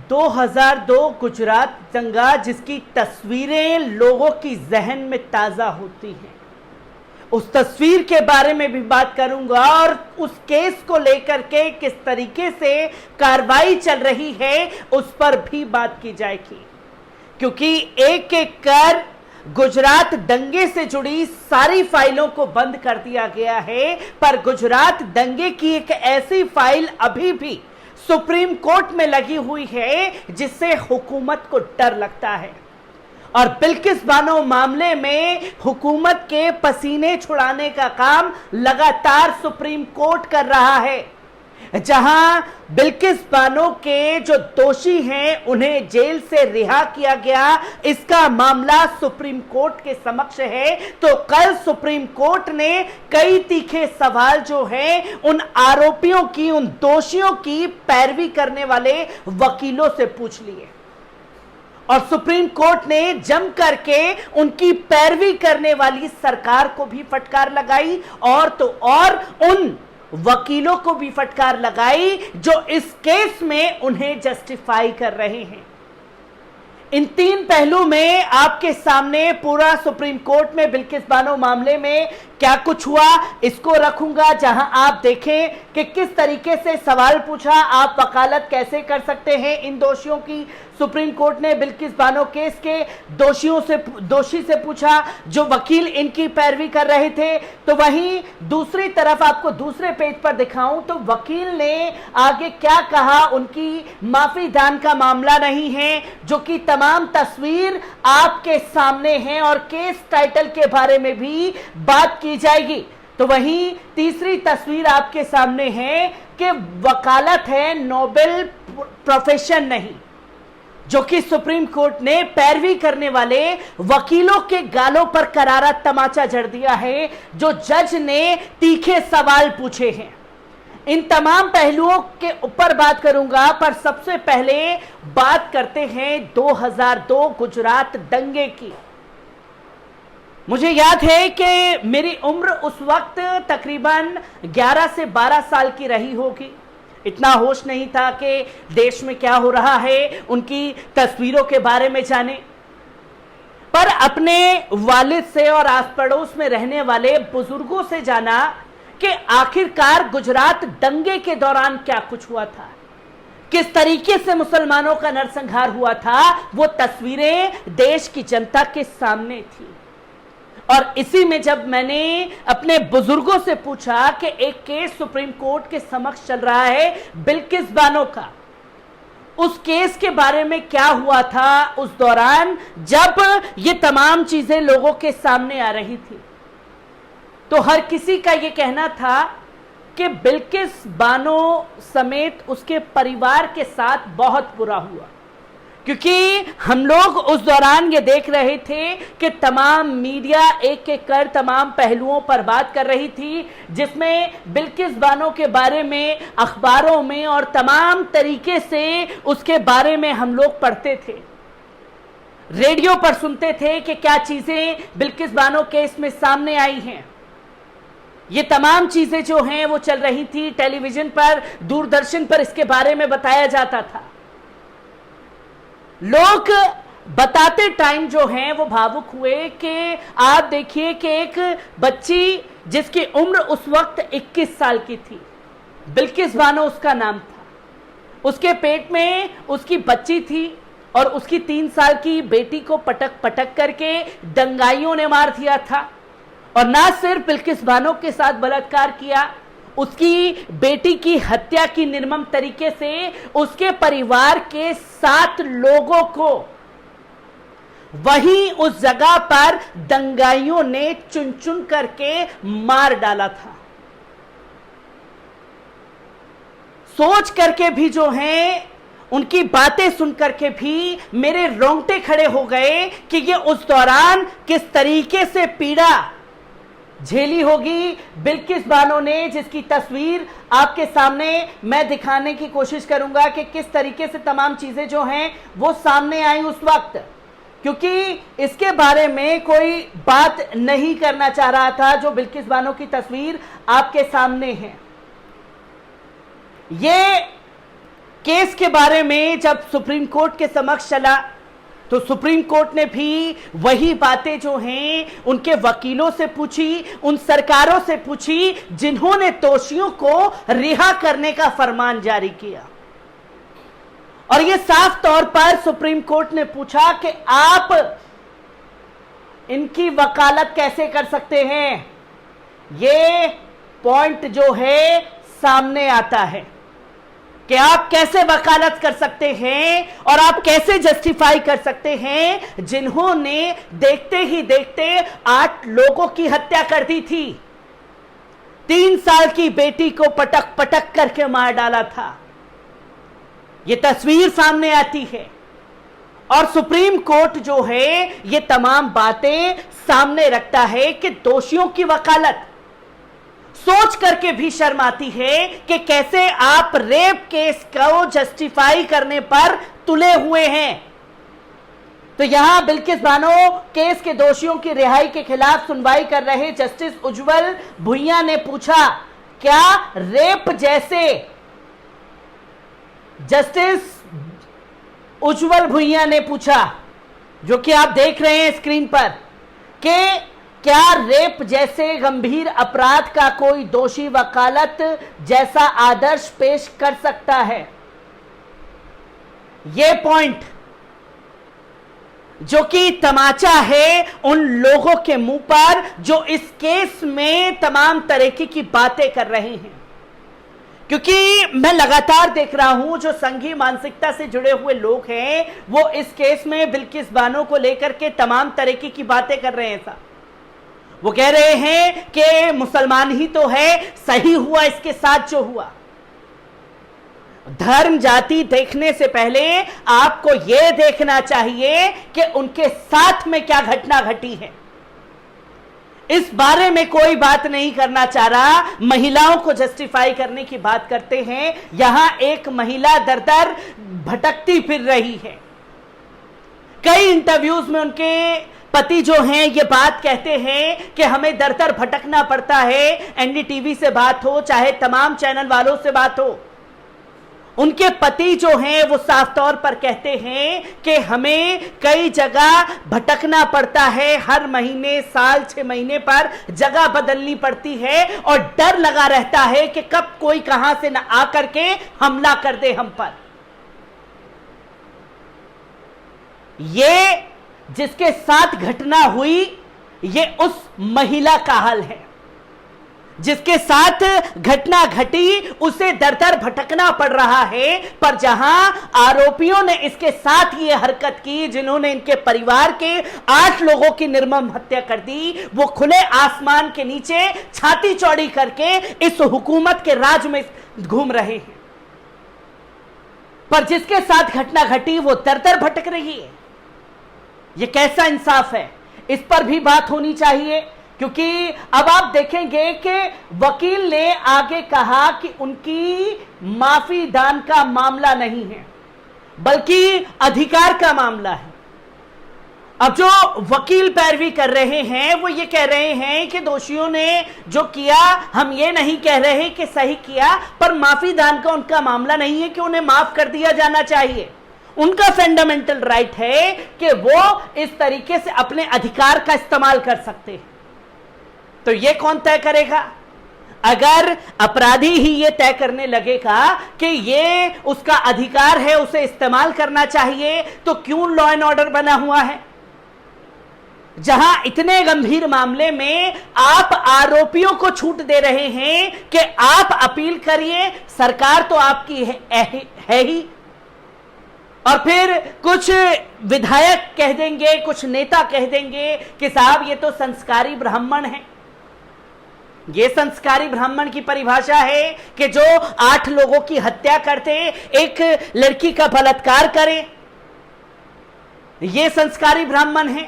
2002 गुजरात दंगा जिसकी तस्वीरें लोगों की जहन में ताजा होती हैं, उस तस्वीर के बारे में भी बात करूंगा और उस केस को लेकर के किस तरीके से कार्रवाई चल रही है उस पर भी बात की जाएगी। क्योंकि एक एक कर गुजरात दंगे से जुड़ी सारी फाइलों को बंद कर दिया गया है, पर गुजरात दंगे की एक ऐसी फाइल अभी भी सुप्रीम कोर्ट में लगी हुई है जिससे हुकूमत को डर लगता है। और बिल्किस बानो मामले में हुकूमत के पसीने छुड़ाने का काम लगातार सुप्रीम कोर्ट कर रहा है। जहां बिल्किस बानो के जो दोषी हैं उन्हें जेल से रिहा किया गया, इसका मामला सुप्रीम कोर्ट के समक्ष है। तो कल सुप्रीम कोर्ट ने कई तीखे सवाल जो हैं उन आरोपियों की, उन दोषियों की पैरवी करने वाले वकीलों से पूछ लिए और सुप्रीम कोर्ट ने जम करके उनकी पैरवी करने वाली सरकार को भी फटकार लगाई और तो और उन वकीलों को भी फटकार लगाई जो इस केस में उन्हें जस्टिफाई कर रहे हैं। इन तीन पहलू में आपके सामने पूरा सुप्रीम कोर्ट में बिल्किस बानो मामले में क्या कुछ हुआ इसको रखूंगा, जहां आप देखें कि किस तरीके से सवाल पूछा, आप वकालत कैसे कर सकते हैं इन दोषियों की। सुप्रीम कोर्ट ने बिल्किस बानो केस के दोषी से पूछा जो वकील इनकी पैरवी कर रहे थे। तो वहीं दूसरी तरफ आपको दूसरे पेज पर दिखाऊं तो वकील ने आगे क्या कहा, उनकी माफी दान का मामला नहीं है, जो कि तमाम तस्वीर आपके सामने है और केस टाइटल के बारे में भी बात की जाएगी। तो वहीं तीसरी तस्वीर आपके सामने है कि वकालत है नोबेल प्रोफेशन नहीं, जो कि सुप्रीम कोर्ट ने पैरवी करने वाले वकीलों के गालों पर करारा तमाचा जड़ दिया है, जो जज ने तीखे सवाल पूछे हैं। इन तमाम पहलुओं के ऊपर बात करूंगा, पर सबसे पहले बात करते हैं 2002 गुजरात दंगे की। मुझे याद है कि मेरी उम्र उस वक्त तकरीबन 11 से 12 साल की रही होगी। इतना होश नहीं था कि देश में क्या हो रहा है, उनकी तस्वीरों के बारे में जाने, पर अपने वालिद से और आस पड़ोस में रहने वाले बुजुर्गों से जाना कि आखिरकार गुजरात दंगे के दौरान क्या कुछ हुआ था, किस तरीके से मुसलमानों का नरसंहार हुआ था। वो तस्वीरें देश की जनता के सामने थी। और इसी में जब मैंने अपने बुजुर्गों से पूछा कि एक केस सुप्रीम कोर्ट के समक्ष चल रहा है बिल्किस बानो का, उस केस के बारे में क्या हुआ था उस दौरान जब ये तमाम चीजें लोगों के सामने आ रही थी, तो हर किसी का ये कहना था कि बिल्किस बानो समेत उसके परिवार के साथ बहुत बुरा हुआ। क्योंकि हम लोग उस दौरान ये देख रहे थे कि तमाम मीडिया एक एक कर तमाम पहलुओं पर बात कर रही थी, जिसमें बिल्किस बानो के बारे में अखबारों में और तमाम तरीके से उसके बारे में हम लोग पढ़ते थे, रेडियो पर सुनते थे कि क्या चीजें बिल्किस बानो केस में सामने आई हैं। ये तमाम चीजें जो हैं वो चल रही थी, टेलीविजन पर, दूरदर्शन पर इसके बारे में बताया जाता था। लोग बताते टाइम जो हैं वो भावुक हुए कि आप देखिए कि एक बच्ची जिसकी उम्र उस वक्त 21 साल की थी, बिल्किस बानो उसका नाम था, उसके पेट में उसकी बच्ची थी और उसकी 3 साल की बेटी को पटक पटक करके दंगाइयों ने मार दिया था। और ना सिर्फ बिल्किस बानो के साथ बलात्कार किया, उसकी बेटी की हत्या की निर्मम तरीके से उसके परिवार के 7 लोगों को वहीं उस जगह पर दंगाइयों ने चुन चुन करके मार डाला था। सोच करके भी जो हैं, उनकी बातें सुन करके भी मेरे रोंगटे खड़े हो गए कि ये उस दौरान किस तरीके से पीड़ा झेली होगी बिल्किस बानो ने, जिसकी तस्वीर आपके सामने मैं दिखाने की कोशिश करूंगा कि किस तरीके से तमाम चीजें जो हैं वो सामने आई उस वक्त। क्योंकि इसके बारे में कोई बात नहीं करना चाह रहा था। जो बिल्किस बानो की तस्वीर आपके सामने है, ये केस के बारे में जब सुप्रीम कोर्ट के समक्ष चला तो सुप्रीम कोर्ट ने भी वही बातें जो हैं उनके वकीलों से पूछी, उन सरकारों से पूछी जिन्होंने दोषियों को रिहा करने का फरमान जारी किया। और यह साफ तौर पर सुप्रीम कोर्ट ने पूछा कि आप इनकी वकालत कैसे कर सकते हैं। ये पॉइंट जो है सामने आता है कि आप कैसे वकालत कर सकते हैं और आप कैसे जस्टिफाई कर सकते हैं जिन्होंने देखते ही देखते 8 लोगों की हत्या कर दी थी, 3 साल की बेटी को पटक पटक करके मार डाला था। यह तस्वीर सामने आती है और सुप्रीम कोर्ट जो है ये तमाम बातें सामने रखता है कि दोषियों की वकालत सोच करके भी शर्म आती है कि कैसे आप रेप केस को जस्टिफाई करने पर तुले हुए हैं। तो यहां बिल्किस बानो केस के दोषियों की रिहाई के खिलाफ सुनवाई कर रहे जस्टिस उज्जवल भुइयां ने पूछा, क्या रेप जैसे जस्टिस उज्जवल भुइयां ने पूछा, जो कि आप देख रहे हैं स्क्रीन पर, कि क्या रेप जैसे गंभीर अपराध का कोई दोषी वकालत जैसा आदर्श पेश कर सकता है। यह पॉइंट जो कि तमाचा है उन लोगों के मुंह पर जो इस केस में तमाम तरीके की बातें कर रहे हैं, क्योंकि मैं लगातार देख रहा हूं जो संघी मानसिकता से जुड़े हुए लोग हैं वो इस केस में बिल्किस बानो को लेकर के तमाम तरीके की बातें कर रहे हैं। साहब वो कह रहे हैं कि मुसलमान ही तो है, सही हुआ इसके साथ जो हुआ। धर्म जाति देखने से पहले आपको यह देखना चाहिए कि उनके साथ में क्या घटना घटी है। इस बारे में कोई बात नहीं करना चाह रहा, महिलाओं को जस्टिफाई करने की बात करते हैं। यहां एक महिला दर दर भटकती फिर रही है। कई इंटरव्यूज में उनके पति जो हैं ये बात कहते हैं कि हमें दर दर भटकना पड़ता है। एनडीटीवी से बात हो चाहे तमाम चैनल वालों से बात हो, उनके पति जो हैं वो साफ तौर पर कहते हैं कि हमें कई जगह भटकना पड़ता है, हर महीने साल 6 महीने पर जगह बदलनी पड़ती है और डर लगा रहता है कि कब कोई कहां से न आकर के हमला कर दे हम पर। ये जिसके साथ घटना हुई ये उस महिला का हाल है, जिसके साथ घटना घटी उसे दर दर भटकना पड़ रहा है। पर जहां आरोपियों ने इसके साथ ये हरकत की, जिन्होंने इनके परिवार के 8 लोगों की निर्मम हत्या कर दी, वो खुले आसमान के नीचे छाती चौड़ी करके इस हुकूमत के राज में घूम रहे हैं। पर जिसके साथ घटना घटी वो दर दर भटक रही है। ये कैसा इंसाफ है, इस पर भी बात होनी चाहिए। क्योंकि अब आप देखेंगे कि वकील ने आगे कहा कि उनकी माफी दान का मामला नहीं है बल्कि अधिकार का मामला है। अब जो वकील पैरवी कर रहे हैं वो ये कह रहे हैं कि दोषियों ने जो किया, हम ये नहीं कह रहे कि सही किया, पर माफी दान का उनका मामला नहीं है कि उन्हें माफ कर दिया जाना चाहिए। उनका फंडामेंटल राइट है कि वो इस तरीके से अपने अधिकार का इस्तेमाल कर सकते हैं। तो ये कौन तय करेगा? अगर अपराधी ही ये तय करने लगेगा कि ये उसका अधिकार है, उसे इस्तेमाल करना चाहिए, तो क्यों लॉ एंड ऑर्डर बना हुआ है? जहां इतने गंभीर मामले में आप आरोपियों को छूट दे रहे हैं कि आप अपील करिए, सरकार तो आपकी है ही, और फिर कुछ विधायक कह देंगे, कुछ नेता कह देंगे कि साहब ये तो संस्कारी ब्राह्मण है। ये संस्कारी ब्राह्मण की परिभाषा है कि जो 8 लोगों की हत्या करते, एक लड़की का बलात्कार करे, ये संस्कारी ब्राह्मण है।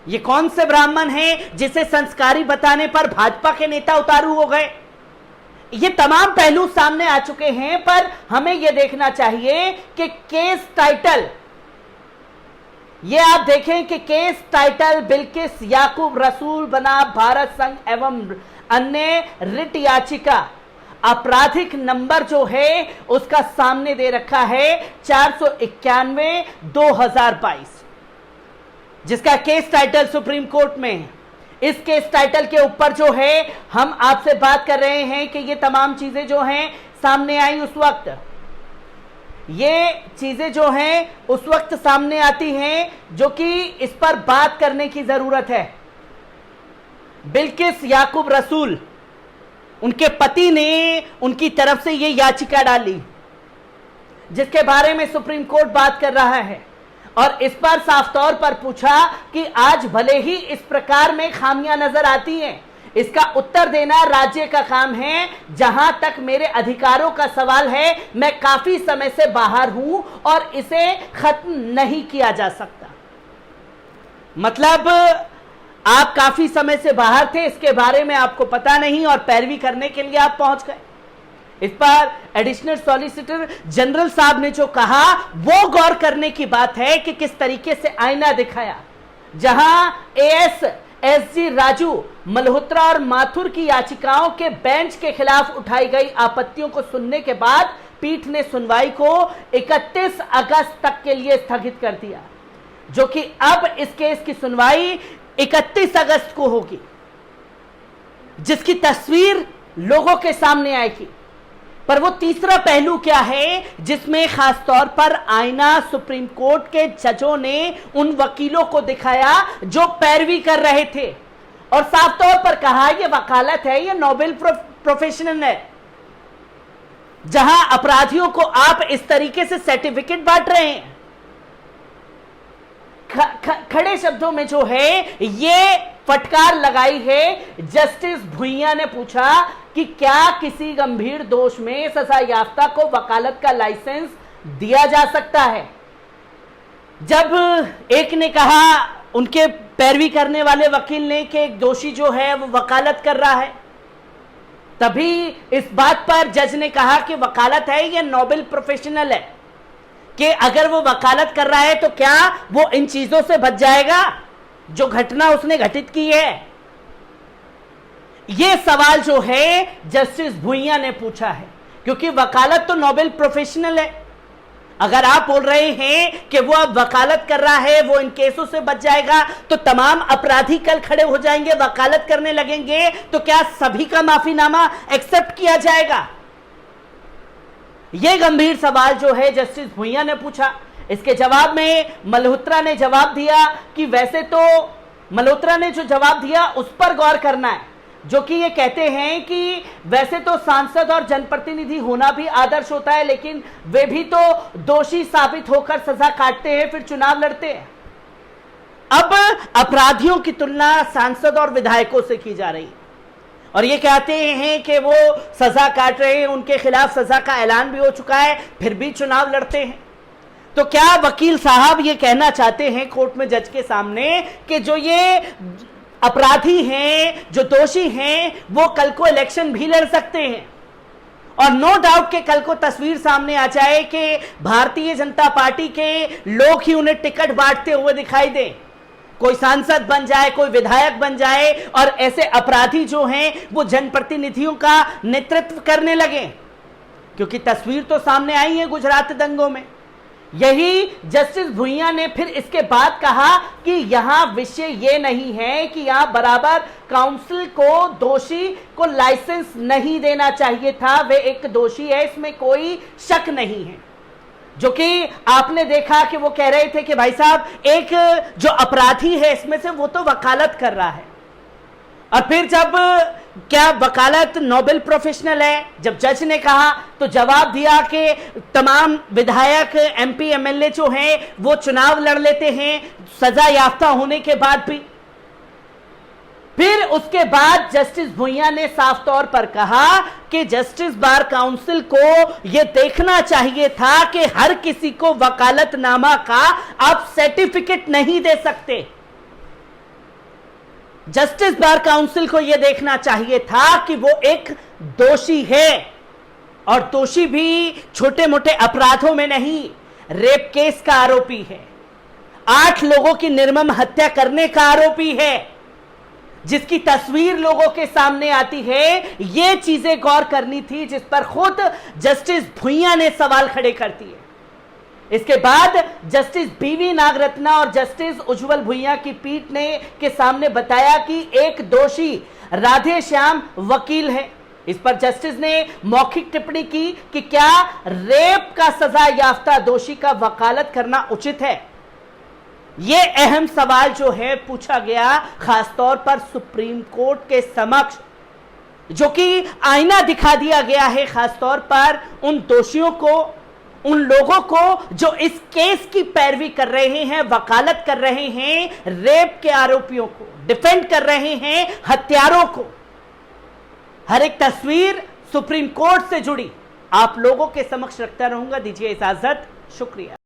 ये कौन से ब्राह्मण है जिसे संस्कारी बताने पर भाजपा के नेता उतारू हो गए? ये तमाम पहलू सामने आ चुके हैं। पर हमें यह देखना चाहिए कि केस टाइटल, ये आप देखें कि केस टाइटल बिल्किस याकूब रसूल बना भारत संघ एवं अन्य रिट याचिका। आपराधिक नंबर जो है उसका सामने दे रखा है 491/2022, जिसका केस टाइटल सुप्रीम कोर्ट में है। इस केस टाइटल के ऊपर जो है हम आपसे बात कर रहे हैं कि ये तमाम चीजें जो हैं सामने आई उस वक्त, ये चीजें जो हैं उस वक्त सामने आती हैं जो कि इस पर बात करने की जरूरत है। बिल्किस याकूब रसूल, उनके पति ने उनकी तरफ से ये याचिका डाली जिसके बारे में सुप्रीम कोर्ट बात कर रहा है, और इस पर साफ तौर पर पूछा कि आज भले ही इस प्रकार में खामियां नजर आती हैं, इसका उत्तर देना राज्य का काम है। जहां तक मेरे अधिकारों का सवाल है, मैं काफी समय से बाहर हूं और इसे खत्म नहीं किया जा सकता। मतलब आप काफी समय से बाहर थे, इसके बारे में आपको पता नहीं और पैरवी करने के लिए आप पहुंच गए। इस पर एडिशनल सॉलिसिटर जनरल साहब ने जो कहा वो गौर करने की बात है कि किस तरीके से आईना दिखाया, जहां एएसजी राजू, मल्होत्रा और माथुर की याचिकाओं के बेंच के खिलाफ उठाई गई आपत्तियों को सुनने के बाद पीठ ने सुनवाई को 31 अगस्त तक के लिए स्थगित कर दिया, जो कि अब इस केस की सुनवाई 31 अगस्त को होगी, जिसकी तस्वीर लोगों के सामने आएगी। पर वो तीसरा पहलू क्या है जिसमें खास तौर पर आईना सुप्रीम कोर्ट के जजों ने उन वकीलों को दिखाया जो पैरवी कर रहे थे और साफ तौर पर कहा ये वकालत है, ये नोबेल प्रोफेशनल है, जहां अपराधियों को आप इस तरीके से सर्टिफिकेट बांट रहे हैं। खड़े शब्दों में जो है ये फटकार लगाई है। जस्टिस भुइयां ने पूछा कि क्या किसी गंभीर दोष में सजा याफ्ता को वकालत का लाइसेंस दिया जा सकता है। जब एक ने कहा, उनके पैरवी करने वाले वकील ने, कि एक दोषी जो है वो वकालत कर रहा है, तभी इस बात पर जज ने कहा कि वकालत है, ये नोबेल प्रोफेशनल है, कि अगर वो वकालत कर रहा है तो क्या वो इन चीजों से बच जाएगा जो घटना उसने घटित की है। यह सवाल जो है जस्टिस भुइयां ने पूछा है, क्योंकि वकालत तो नोबेल प्रोफेशनल है। अगर आप बोल रहे हैं कि वो अब वकालत कर रहा है, वो इन केसों से बच जाएगा, तो तमाम अपराधी कल खड़े हो जाएंगे, वकालत करने लगेंगे, तो क्या सभी का माफीनामा एक्सेप्ट किया जाएगा। यह गंभीर सवाल जो है जस्टिस भुइयां ने पूछा। इसके जवाब में मल्होत्रा ने जवाब दिया कि वैसे तो मल्होत्रा ने जो जवाब दिया उस पर गौर करना है, जो कि ये कहते हैं कि वैसे तो सांसद और जनप्रतिनिधि होना भी आदर्श होता है, लेकिन वे भी तो दोषी साबित होकर सजा काटते हैं, फिर चुनाव लड़ते हैं। अब अपराधियों की तुलना सांसद और विधायकों से की जा रही है और ये कहते हैं कि वो सजा काट रहे हैं, उनके खिलाफ सजा का ऐलान भी हो चुका है, फिर भी चुनाव लड़ते हैं। तो क्या वकील साहब ये कहना चाहते हैं कोर्ट में जज के सामने कि जो ये अपराधी हैं, जो दोषी हैं, वो कल को इलेक्शन भी लड़ सकते हैं? और नो डाउट के कल को तस्वीर सामने आ जाए कि भारतीय जनता पार्टी के लोग ही उन्हें टिकट बांटते हुए दिखाई दें, कोई सांसद बन जाए, कोई विधायक बन जाए और ऐसे अपराधी जो हैं वो जनप्रतिनिधियों का नेतृत्व करने लगे, क्योंकि तस्वीर तो सामने आई है गुजरात दंगों में। यही जस्टिस भुइयां ने फिर इसके बाद कहा कि यहां विषय ये नहीं है कि यहां बराबर काउंसिल को दोषी को लाइसेंस नहीं देना चाहिए था, वे एक दोषी है, इसमें कोई शक नहीं है। जो कि आपने देखा कि वो कह रहे थे कि भाई साहब एक जो अपराधी है इसमें से वो तो वकालत कर रहा है, और फिर जब क्या वकालत नोबेल प्रोफेशनल है, जब जज ने कहा तो जवाब दिया कि तमाम विधायक, एमपी, एमएलए जो हैं वो चुनाव लड़ लेते हैं सजा याफ्ता होने के बाद भी। फिर उसके बाद जस्टिस भुइयां ने साफ तौर पर कहा कि जस्टिस बार काउंसिल को यह देखना चाहिए था कि हर किसी को वकालतनामा का आप सर्टिफिकेट नहीं दे सकते। जस्टिस बार काउंसिल को यह देखना चाहिए था कि वो एक दोषी है, और दोषी भी छोटे मोटे अपराधों में नहीं, रेप केस का आरोपी है, 8 लोगों की निर्मम हत्या करने का आरोपी है, जिसकी तस्वीर लोगों के सामने आती है, ये चीजें गौर करनी थी जिस पर खुद जस्टिस भुइयां ने सवाल खड़े कर दिए। इसके बाद जस्टिस बीवी नागरत्ना और जस्टिस उज्जवल भुइयां की पीठ ने के सामने बताया कि एक दोषी राधे श्याम वकील है। इस पर जस्टिस ने मौखिक टिप्पणी की कि क्या रेप का सजा याफ्ता दोषी का वकालत करना उचित है। यह अहम सवाल जो है पूछा गया, खासतौर पर सुप्रीम कोर्ट के समक्ष, जो कि आईना दिखा दिया गया है खासतौर पर उन दोषियों को, उन लोगों को जो इस केस की पैरवी कर रहे हैं, वकालत कर रहे हैं, रेप के आरोपियों को डिफेंड कर रहे हैं, हत्यारों को। हर एक तस्वीर सुप्रीम कोर्ट से जुड़ी आप लोगों के समक्ष रखता रहूंगा। दीजिए इजाजत, शुक्रिया।